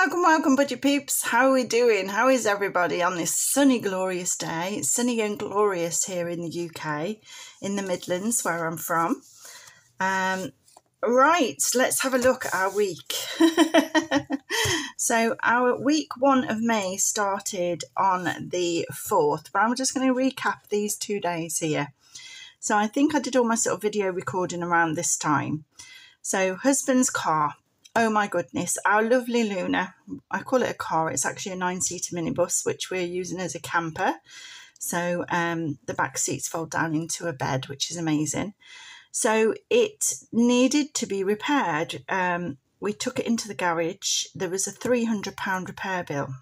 Welcome, budget peeps. How are we doing? How is everybody on this sunny, glorious day? It's sunny and glorious here in the UK, in the Midlands, where I'm from. Right, let's have a look at our week. So our week 1 of May started on the 4th, but I'm just going to recap these 2 days here. So I think I did all my sort of video recording around this time. So husband's car. Oh my goodness, our lovely Luna. I call it a car. It's actually a 9-seater minibus, which we're using as a camper. So the back seats fold down into a bed, which is amazing. So it needed to be repaired. We took it into the garage. There was a £300 repair bill.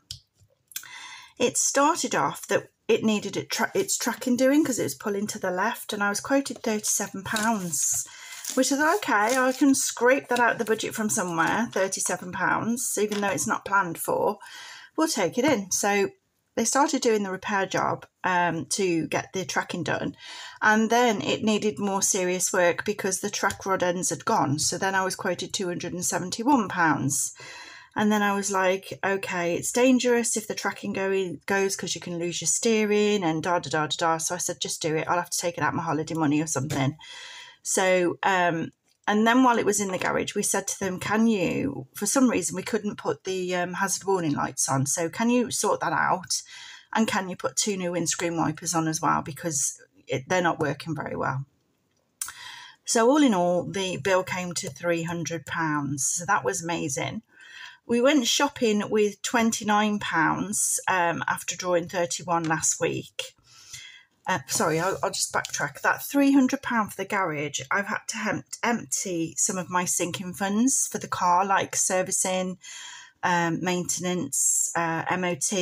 It started off that it needed its tracking doing because it was pulling to the left, and I was quoted £37, which is okay. I can scrape that out of the budget from somewhere, £37, even though it's not planned for. We'll take it in. So they started doing the repair job to get the tracking done, and then it needed more serious work because the track rod ends had gone. So then I was quoted £271. And then I was like, okay, it's dangerous if the tracking goes because you can lose your steering and da-da-da-da-da. So I said, just do it. I'll have to take it out of my holiday money or something. So, and then while it was in the garage, we said to them, can you, for some reason, we couldn't put the hazard warning lights on. So can you sort that out? And can you put 2 new windscreen wipers on as well? Because they're not working very well. So all in all, the bill came to £300. So that was amazing. We went shopping with £29 after drawing 31 last week. Sorry, I'll just backtrack. That £300 for the garage, I've had to empty some of my sinking funds for the car, like servicing, maintenance, MOT,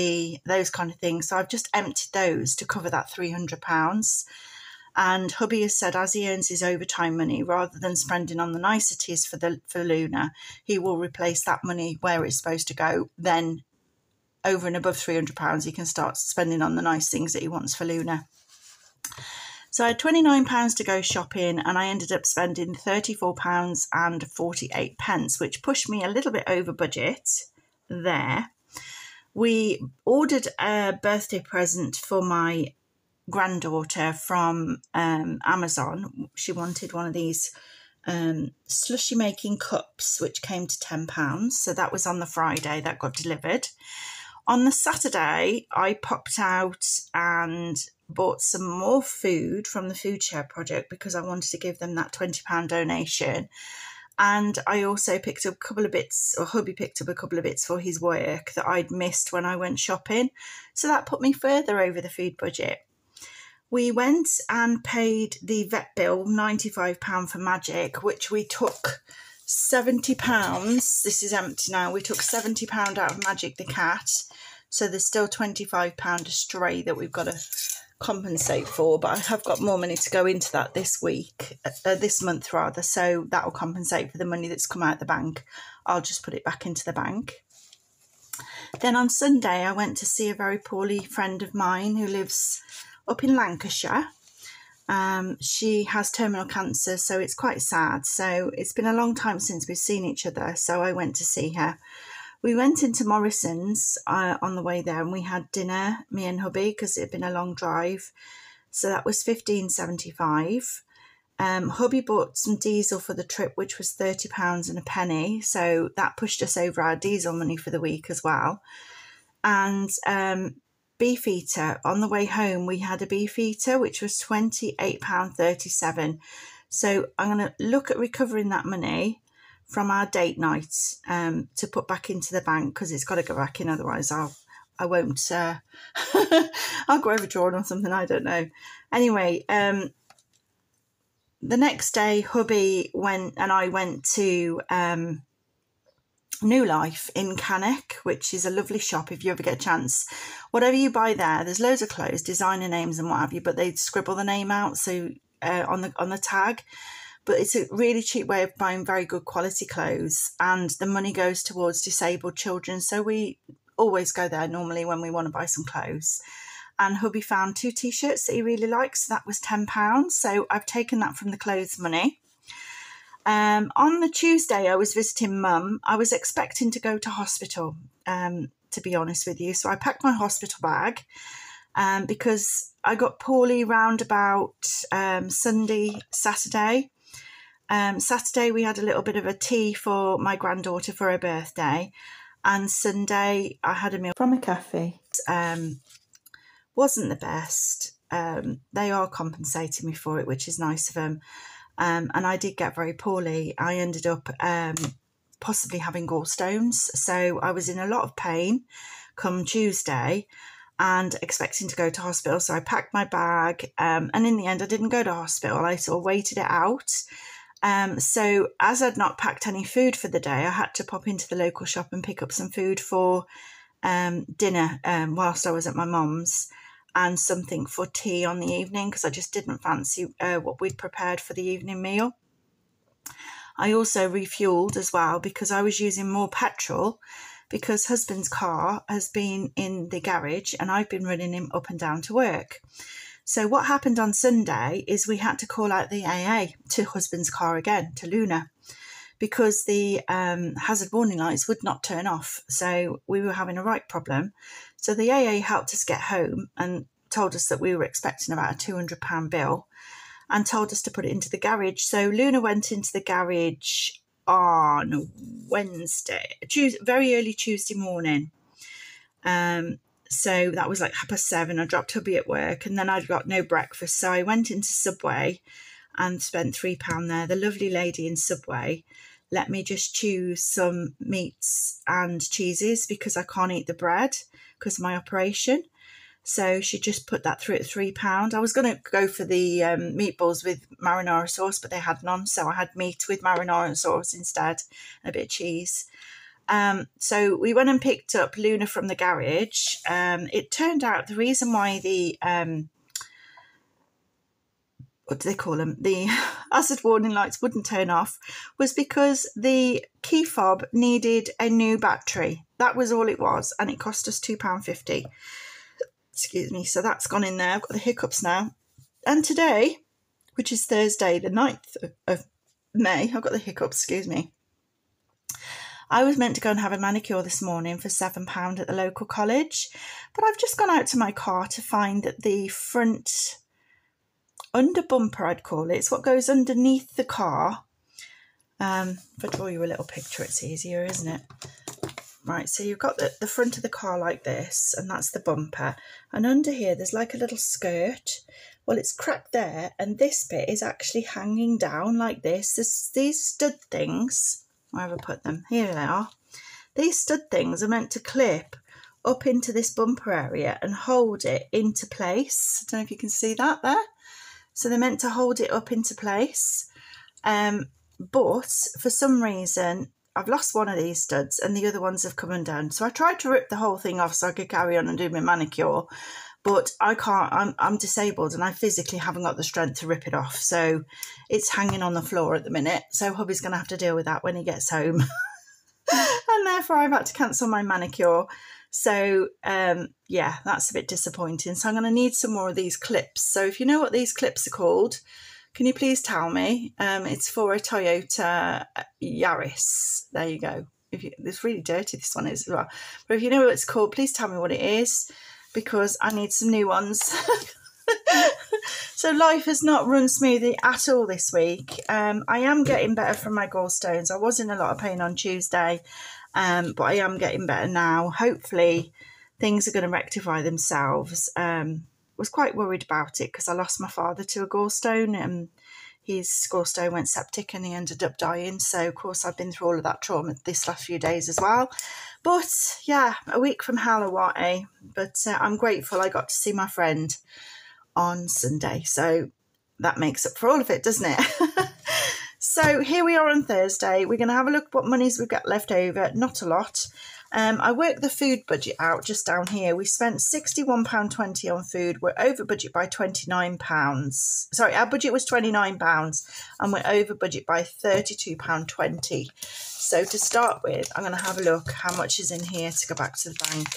those kind of things. So I've just emptied those to cover that £300. And hubby has said, as he earns his overtime money, rather than spending on the niceties for Luna, he will replace that money where it's supposed to go. Then over and above £300, he can start spending on the nice things that he wants for Luna. So I had £29 to go shopping, and I ended up spending £34.48, which pushed me a little bit over budget there. We ordered a birthday present for my granddaughter from Amazon. She wanted one of these slushy making cups, which came to £10. So that was on the Friday that got delivered. On the Saturday, I popped out and bought some more food from the Food Share Project because I wanted to give them that £20 donation. And I also picked up a couple of bits, or hubby picked up a couple of bits for his work that I'd missed when I went shopping. So that put me further over the food budget. We went and paid the vet bill, £95 for Magic, which we took £70. This is empty now. We took £70 out of Magic the cat. So there's still £25 a stray that we've got to compensate for. But I have got more money to go into that this month rather. So that will compensate for the money that's come out of the bank. I'll just put it back into the bank. Then on Sunday, I went to see a very poorly friend of mine who lives up in Lancashire. She has terminal cancer, so it's quite sad. So it's been a long time since we've seen each other, so I went to see her. We went into Morrison's on the way there, and we had dinner, me and hubby, because it had been a long drive. So that was £15.75. Hubby bought some diesel for the trip, which was £30 and a penny. So that pushed us over our diesel money for the week as well. And Beefeater, on the way home we had a Beefeater, which was £28.37. So I'm going to look at recovering that money from our date night to put back into the bank, because it's got to go back in, otherwise I won't I'll go overdrawn or something, I don't know. Anyway, the next day hubby and I went to New Life in Cannock, which is a lovely shop if you ever get a chance. Whatever you buy there's loads of clothes, designer names and what have you, but they scribble the name out so on the tag. But it's a really cheap way of buying very good quality clothes, and the money goes towards disabled children. So we always go there normally when we want to buy some clothes. And hubby found 2 t-shirts that he really likes, so that was £10. So I've taken that from the clothes money. On the Tuesday, I was visiting Mum. I was expecting to go to hospital, to be honest with you. So I packed my hospital bag because I got poorly round about Sunday, Saturday. Saturday, we had a little bit of a tea for my granddaughter for her birthday. And Sunday, I had a meal from a cafe. Wasn't the best. They are compensating me for it, which is nice of them. And I did get very poorly. I ended up possibly having gallstones. So I was in a lot of pain come Tuesday and expecting to go to hospital. So I packed my bag and in the end, I didn't go to hospital. I sort of waited it out. So as I'd not packed any food for the day, I had to pop into the local shop and pick up some food for dinner whilst I was at my mum's, and something for tea on the evening because I just didn't fancy what we'd prepared for the evening meal. I also refueled as well because I was using more petrol because husband's car has been in the garage and I've been running him up and down to work. So what happened on Sunday is we had to call out the AA to husband's car again, to Luna, because the hazard warning lights would not turn off. So we were having a right problem. So the AA helped us get home and told us that we were expecting about a £200 bill and told us to put it into the garage. So Luna went into the garage on Wednesday, very early Tuesday morning. So that was like 7:30. I dropped hubby at work and then I'd got no breakfast. So I went into Subway and spent £3 there. The lovely lady in Subway let me just choose some meats and cheeses because I can't eat the bread because of my operation. So she just put that through at £3. I was going to go for the meatballs with marinara sauce, but they had none. So I had meat with marinara sauce instead, and a bit of cheese. So we went and picked up Luna from the garage. It turned out the reason why the what do they call them? The hazard warning lights wouldn't turn off was because the key fob needed a new battery. That was all it was, and it cost us £2.50. Excuse me. So that's gone in there. I've got the hiccups now. And today, which is Thursday, the 9th of May, I've got the hiccups, excuse me. I was meant to go and have a manicure this morning for £7 at the local college, but I've just gone out to my car to find that the front under bumper, I'd call it, it's what goes underneath the car. If I draw you a little picture, it's easier, isn't it? Right, so you've got the front of the car like this, and that's the bumper. And under here, there's like a little skirt. Well, it's cracked there, and this bit is actually hanging down like this. These stud things, where have I put them? Here they are. These stud things are meant to clip up into this bumper area and hold it into place. I don't know if you can see that there. So they're meant to hold it up into place. But for some reason, I've lost one of these studs and the other ones have come undone. So I tried to rip the whole thing off so I could carry on and do my manicure, but I can't. I'm disabled and I physically haven't got the strength to rip it off. So it's hanging on the floor at the minute. So hubby's going to have to deal with that when he gets home. And therefore I've had to cancel my manicure. So yeah, that's a bit disappointing. So I'm going to need some more of these clips. So if you know what these clips are called, can you please tell me? It's for a Toyota Yaris. There you go. It's really dirty, this one is as well. But if you know what it's called, please tell me what it is, because I need some new ones. So life has not run smoothly at all this week. I am getting better from my gallstones. I was in a lot of pain on Tuesday, but I am getting better now. Hopefully things are going to rectify themselves. Was quite worried about it because I lost my father to a gallstone and his gallstone went septic and he ended up dying. So of course I've been through all of that trauma this last few days as well. But yeah, a week from hell or what, eh? But I'm grateful I got to see my friend on Sunday. So that makes up for all of it, doesn't it? So here we are on Thursday. We're going to have a look at what monies we've got left over. Not a lot. I worked the food budget out just down here. We spent £61.20 on food. We're over budget by £29. Sorry, our budget was £29 and we're over budget by £32.20. So to start with, I'm going to have a look how much is in here to go back to the bank.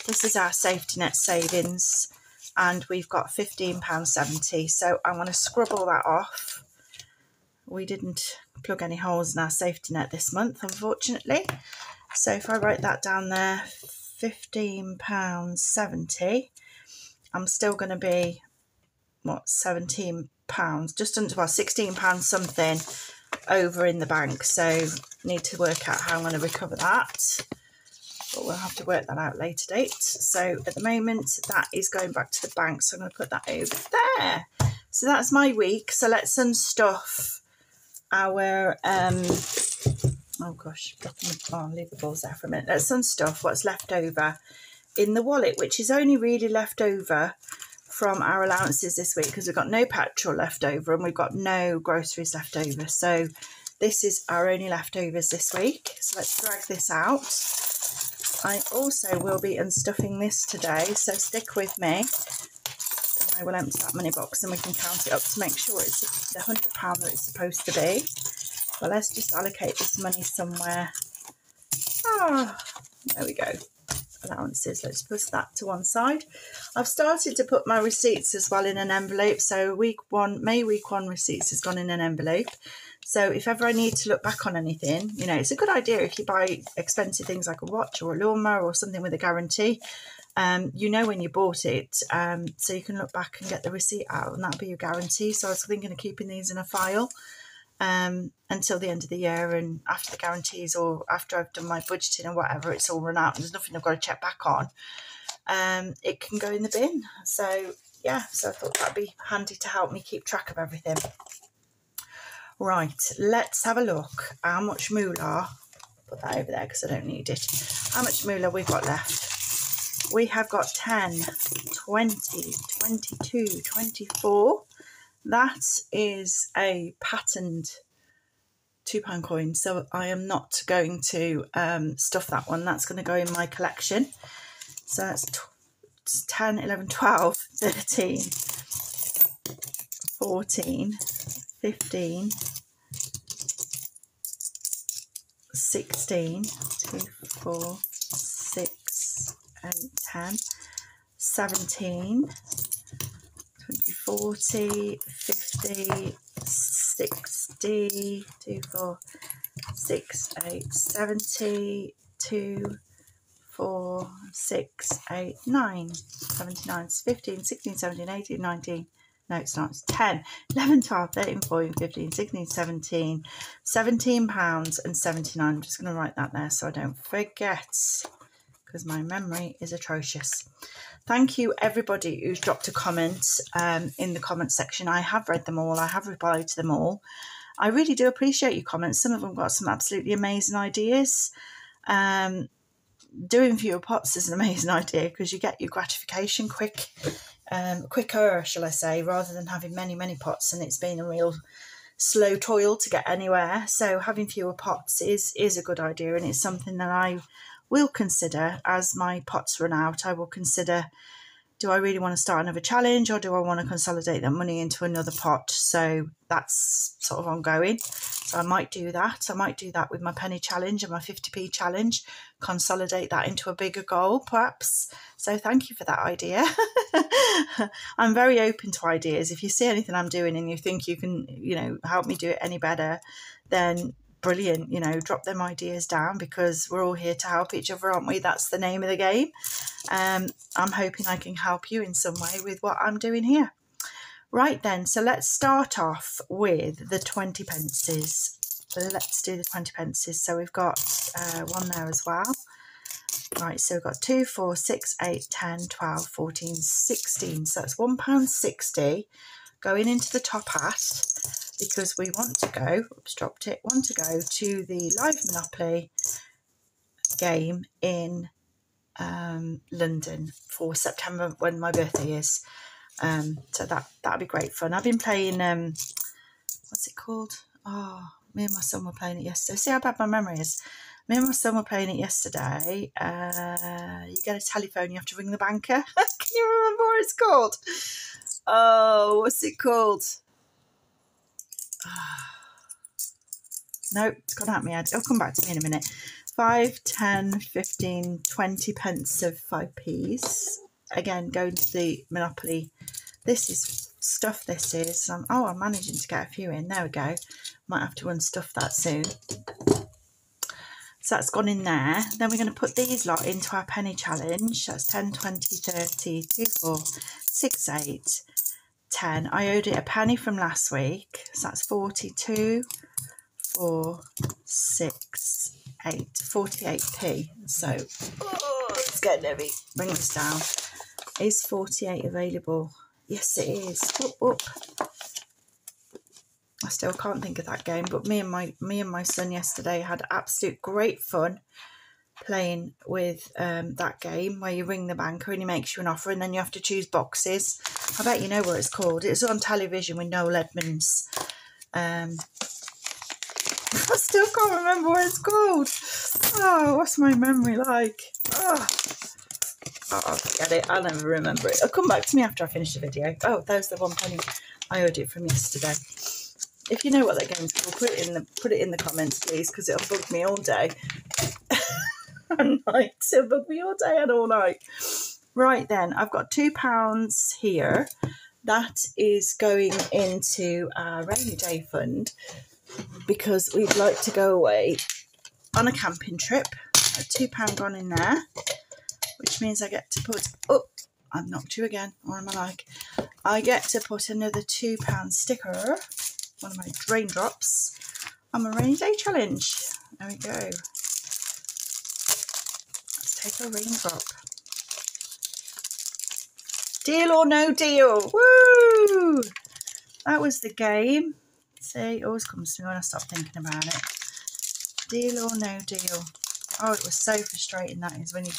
This is our safety net savings and we've got £15.70. So I'm going to scrub all that off. we didn't plug any holes in our safety net this month, unfortunately. So if I write that down there, £15.70, I'm still going to be, what, £17, just under, well, £16 something over in the bank. So need to work out how I'm going to recover that. But we'll have to work that out later date. So at the moment, that is going back to the bank. So I'm going to put that over there. So that's my week. So let's unstuff our, oh gosh, I'll leave the balls there for a minute. Let's unstuff what's left over in the wallet, which is only really left over from our allowances this week because we've got no petrol left over and we've got no groceries left over. So this is our only leftovers this week. So let's drag this out. I also will be unstuffing this today, so stick with me. I will empty that money box and we can count it up to make sure it's the £100 that it's supposed to be. But let's just allocate this money somewhere. There we go. Allowances, let's push that to one side. I've started to put my receipts as well in an envelope. So May week one receipts has gone in an envelope. So if ever I need to look back on anything, you know, it's a good idea if you buy expensive things like a watch or a lawnmower or something with a guarantee. You know when you bought it, so you can look back and get the receipt out and that'll be your guarantee. So I was thinking of keeping these in a file until the end of the year, and after the guarantees or after I've done my budgeting or whatever, it's all run out and there's nothing I've got to check back on, it can go in the bin. So yeah, so I thought that'd be handy to help me keep track of everything. Right, let's have a look how much moolah, put that over there because I don't need it, how much moolah we've got left. We have got 10, 20, 22, 24. That is a patterned £2 coin, so I am not going to stuff that one. That's going to go in my collection. So that's 10, 11, 12, 13, 14, 15, 16, 2, 4, 6, 8, 10, 17, 20, 40, 50, 60, 2, 4, 6, 8, 70, 2, 4, 6, 8, 9, 79, 15, 16, 17, 18, 19, no it's not, it's 10, 11, 12, 13, 14, 15, 16, 17, £17 and 79. I'm just going to write that there so I don't forget because my memory is atrocious. Thank you everybody who's dropped a comment in the comment section. I have read them all, I have replied to them all. I really do appreciate your comments. Some of them got some absolutely amazing ideas. Doing fewer pots is an amazing idea because you get your gratification quicker, shall I say, rather than having many pots and it's been a real slow toil to get anywhere. So having fewer pots is a good idea, and it's something that I will consider as my pots run out. I will consider, do I really want to start another challenge or do I want to consolidate that money into another pot? So that's sort of ongoing. So I might do that. I might do that with my penny challenge and my 50p challenge, consolidate that into a bigger goal perhaps. So thank you for that idea. I'm very open to ideas. If you see anything I'm doing and you think you can, you know, help me do it any better, then brilliant, you know, drop them ideas down because we're all here to help each other, aren't we? That's the name of the game. I'm hoping I can help you in some way with what I'm doing here. Right then, so let's start off with the 20 pences. Let's do the 20 pences. So we've got one there as well. Right, so we've got 2, 4, 6, 8, 10, 12, 14, 16. So that's £1.60 going into the top hat because we want to go, oops, dropped it, want to go to the live Monopoly game in London for September when my birthday is. So that'd be great fun. I've been playing, what's it called? Oh, me and my son were playing it yesterday. See how bad my memory is. Me and my son were playing it yesterday. You get a telephone, you have to ring the banker. Can you remember what it's called? Oh, what's it called? No, it's gone out of my head. It'll come back to me in a minute. 5, 10, 15, 20 pence of 5p's. Again, going to the Monopoly. This is stuff this is. Oh, I'm managing to get a few in. There we go. Might have to unstuff that soon. So that's gone in there. Then we're going to put these lot into our penny challenge. That's 10, 20, 30, 2, 4, 6, 8, 10. I owed it a penny from last week. So that's 42, 4, 6, 8, 48p. So, let's get heavy. Bring this down. Is 48 available? Yes, it is. Whoop, whoop. I still can't think of that game, but me and my son yesterday had absolute great fun playing with that game where you ring the banker and he makes you an offer and then you have to choose boxes. I bet you know what it's called. It's on television with Noel Edmonds. I still can't remember what it's called. Oh, what's my memory like? Oh, forget it. I'll never remember it. It'll come back to me after I finish the video. Oh, there's the 1 penny I owed it from yesterday. If you know what that game's called, put it in the comments, please, because it'll bug me all day and night. It'll bug me all day and all night. Right then, I've got £2 here. That is going into our rainy day fund because we'd like to go away on a camping trip. £2 gone in there, which means I get to put. Oh, I've knocked you again. What am I like? I get to put another £2 sticker. One of my raindrops on my rainy day challenge. There we go. Let's take a raindrop. Deal or no deal? Woo! That was the game. See, it always comes to me when I stop thinking about it. Deal or no deal? Oh, it was so frustrating, that is, when you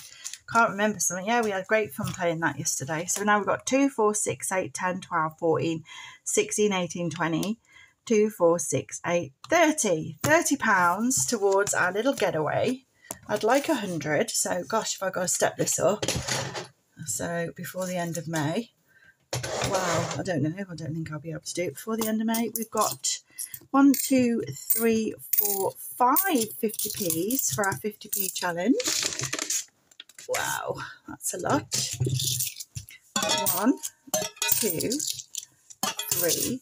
can't remember something. Yeah, we had great fun playing that yesterday. So now we've got 2, 4, 6, 8, 10, 12, 14, 16, 18, 20. 2, 4, 6, 8, 30. £30 towards our little getaway. I'd like 100. So, gosh, if I've got to step this up. So, before the end of May. Wow, I don't know. I don't think I'll be able to do it before the end of May. We've got 1, 2, 3, 4, 5 50p's for our 50p challenge. Wow, that's a lot. 1, 2, 3,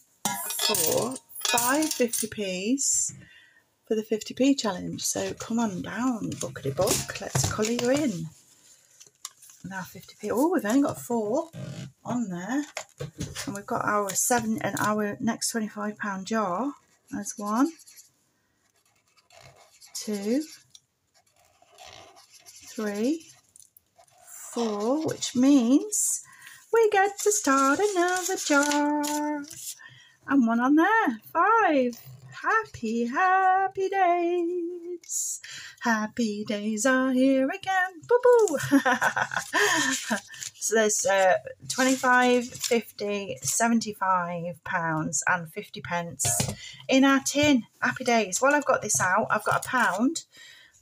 4, 5 50p's for the 50p challenge. So come on down, bookity book. Let's colour you in. Now 50p. Oh, we've only got 4 on there, and we've got our our next £25 jar. There's 1, 2, 3, 4, which means we get to start another jar. And 1 on there. 5. Happy, happy days. Happy days are here again. Boo-boo. So there's 25, 50, £75 and 50 pence in our tin. Happy days. While I've got this out, I've got £1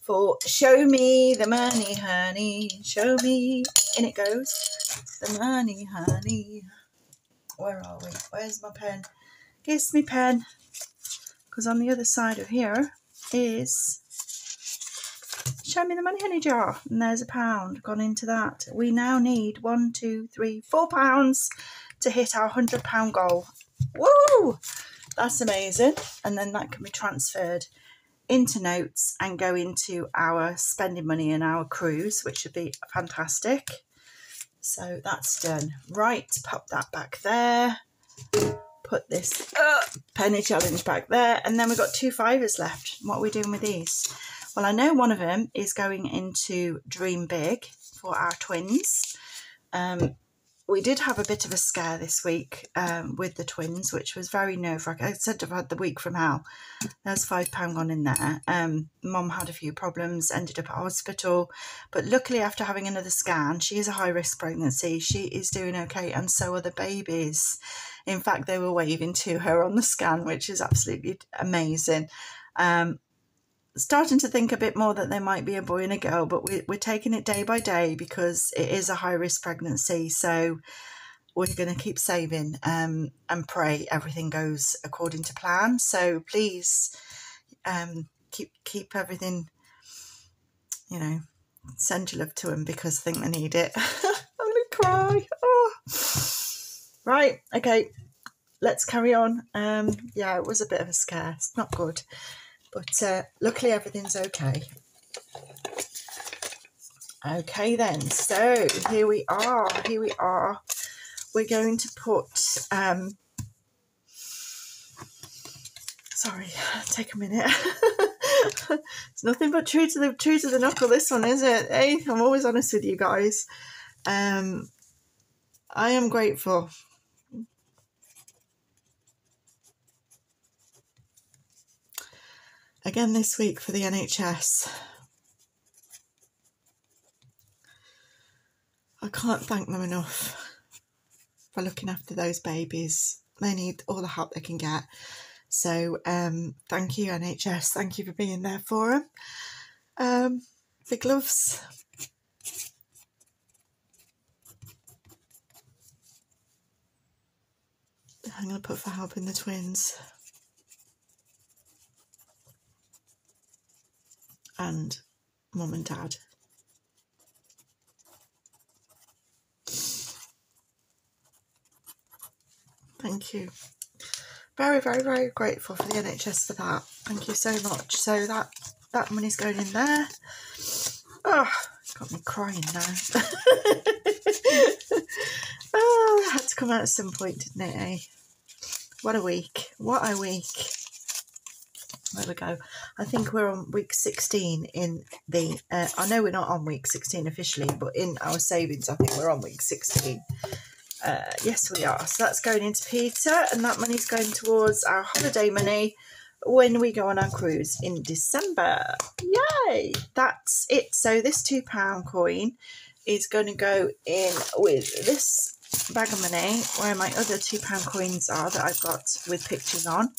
for show me the money, honey. Show me. In it goes. The money, honey. Where are we? Where's my pen? Kiss me pen, because on the other side of here is show me the money honey jar, and there's £1 gone into that. We now need 1, 2, 3, £4 to hit our £100 goal. Woo! That's amazing. And then that can be transferred into notes and go into our spending money and our cruise, which would be fantastic. So that's done. Right, pop that back there. Put this penny challenge back there, and then we've got 2 fivers left. What are we doing with these? Well, I know one of them is going into Dream Big for our twins. We did have a bit of a scare this week with the twins, which was very nerve-wracking. I said I've had the week from hell. There's £5 gone in there. Mum had a few problems, ended up at hospital. But luckily, after having another scan, she is a high-risk pregnancy. She is doing okay, and so are the babies. In fact, they were waving to her on the scan, which is absolutely amazing. Starting to think a bit more that there might be a boy and a girl, but we're taking it day by day because it is a high-risk pregnancy. So we're going to keep saving and pray everything goes according to plan. So please keep everything, you know, send your love to them because I think they need it. I'm going to cry. Oh. Right, okay. let's carry on. Yeah, it was a bit of a scare. It's not good. But luckily everything's okay. Okay then, so here we are. We're going to put, sorry, take a minute. It's nothing but true to the knuckle, this one, is it? Hey, I'm always honest with you guys. I am grateful. Again this week for the NHS. I can't thank them enough for looking after those babies. They need all the help they can get. So thank you, NHS. Thank you for being there for them. Big loves. I'm going to put for helping the twins. And mum and dad. Thank you. Very, very, very grateful for the NHS for that. Thank you so much. So that money's going in there. Oh, it's got me crying now. Oh, it had to come out at some point, didn't it, eh? What a week. What a week. There we go. I think we're on week 16 in the... I know we're not on week 16 officially, but in our savings, I think we're on week 16. Yes, we are. So that's going into Peter, and that money's going towards our holiday money when we go on our cruise in December. Yay! That's it. So this £2 coin is going to go in with this bag of money where my other £2 coins are that I've got with pictures on,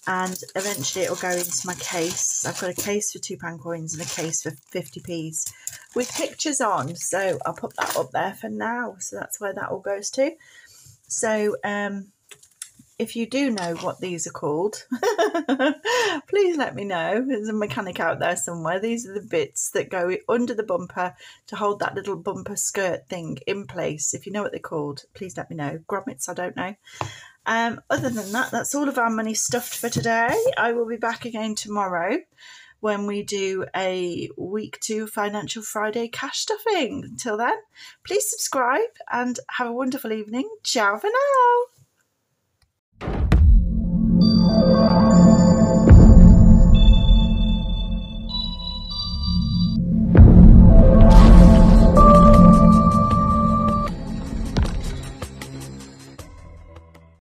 and eventually it will go into my case. I've got a case for £2 coins and a case for 50p's with pictures on, so I'll put that up there for now. So that's where that all goes to. So if you do know what these are called, please let me know. There's a mechanic out there somewhere. These are the bits that go under the bumper to hold that little bumper skirt thing in place. If you know what they're called, please let me know. Grommets, I don't know. Other than that, that's all of our money stuffed for today. I will be back again tomorrow when we do a week 2 Financial Friday cash stuffing. Until then, please subscribe and have a wonderful evening. Ciao for now.